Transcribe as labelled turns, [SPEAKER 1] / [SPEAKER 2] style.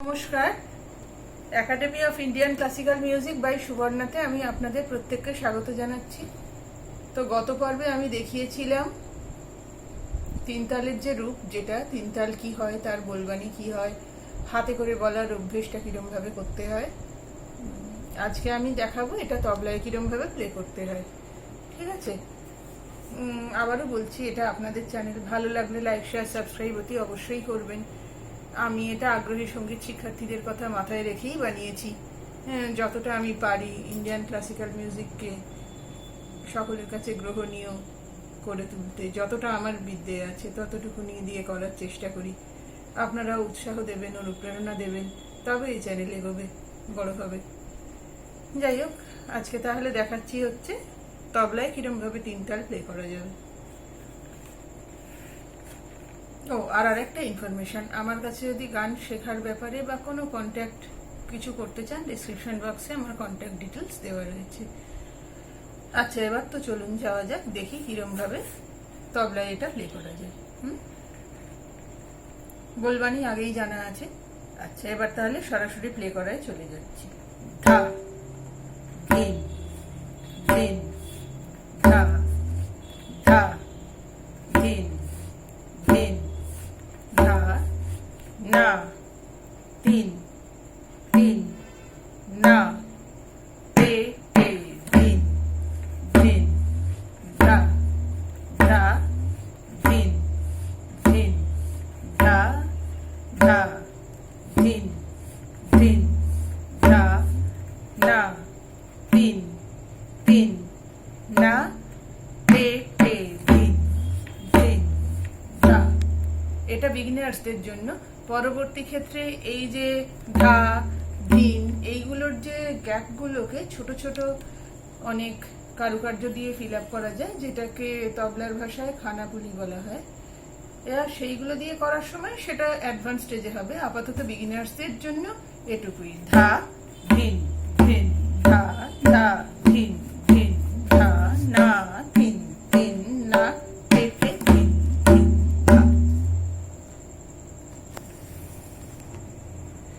[SPEAKER 1] নমস্কার, academy of Indian classical music by সুবর্ণাতে আমি আপনাদের প্রত্যেককে স্বাগত জানাচ্ছি। তো গত পর্বে আমি দেখিয়েছিলাম তিনতালের যে রূপ, যেটা তিনতাল কি হয়, তার বলবানি কি হয়, হাতে করে বলার অভ্যেসটা কিরমভাবে করতে হয়। আজকে আমি দেখাবো এটা তবলায় কিরমভাবে প্লে করতে হয়। ঠিক আছে? আবারও বলছি, এটা আপনাদের চ্যানেল। ভালো লাগলে লাইক, শেয়ার, সাবস্ক্রাইব অতি অবশ্যই করবেন। আমি এটা আগ্রহী সঙ্গীত শিক্ষার্থীদের কথা মাথায় রেখেই বানিয়েছি। যতটা আমি পারি ইন্ডিয়ান ক্লাসিক্যাল মিউজিককে সকলের কাছে গ্রহণীয় করে তুলতে, যতটা আমার বিদ্যে আছে ততটুকু নিয়ে দিয়ে করার চেষ্টা করি। আপনারা উৎসাহ দেবেন, অনুপ্রেরণা দেবেন, তবে এই চ্যানেল এগোবে, বড় হবে। যাই হোক, আজকে তাহলে দেখাচ্ছি হচ্ছে তবলায় কিরমভাবে তিনতাল প্লে করা যাবে। আর একটা ইনফরমেশন, আমার কাছে যদি গান শেখার ব্যাপারে বা কোনো কন্ট্যাক্ট কিছু করতে চান, ডিসক্রিপশন বক্সে আমার কন্ট্যাক্ট ডিটেলস দেওয়া রয়েছে। আচ্ছা, এবার তো চলুন যাওয়া যাক, দেখি কিরমভাবে তবলায় এটা প্লে করা যায়। বলবানি আগেই জানা আছে। আচ্ছা, এবার তাহলে সরাসরি প্লে করায় চলে যাচ্ছি। ধা, ধিন, ধিন, ধা, ধা, ধিন, ধিন, ধা, না, তিন, তিন, না, তে, তে, ধিন, ধিন, ধা, ধা, ধিন, ধিন, ধা, ধা, ধিন, ধিন, ধা, না, তিন, তিন, না, তে, তে, ধিন, ধিন, ধা। এটা বিগিনার্সদের জন্য। পরবর্তী ক্ষেত্রে এই যে ধা, ধিন, এইগুলোর যে গ্যাপগুলোকে ছোট ছোট অনেক কারুকার্য দিয়ে ফিল আপ করা যায়, যেটাকে তবলার ভাষায় খানাপুলি বলা হয়। এবার সেইগুলো দিয়ে করার সময় সেটা অ্যাডভান্স স্টেজে হবে। আপাতত বিগিনার্সদের জন্য এটুকুই। ধা, ধিন, ধিন, ধা, ধা।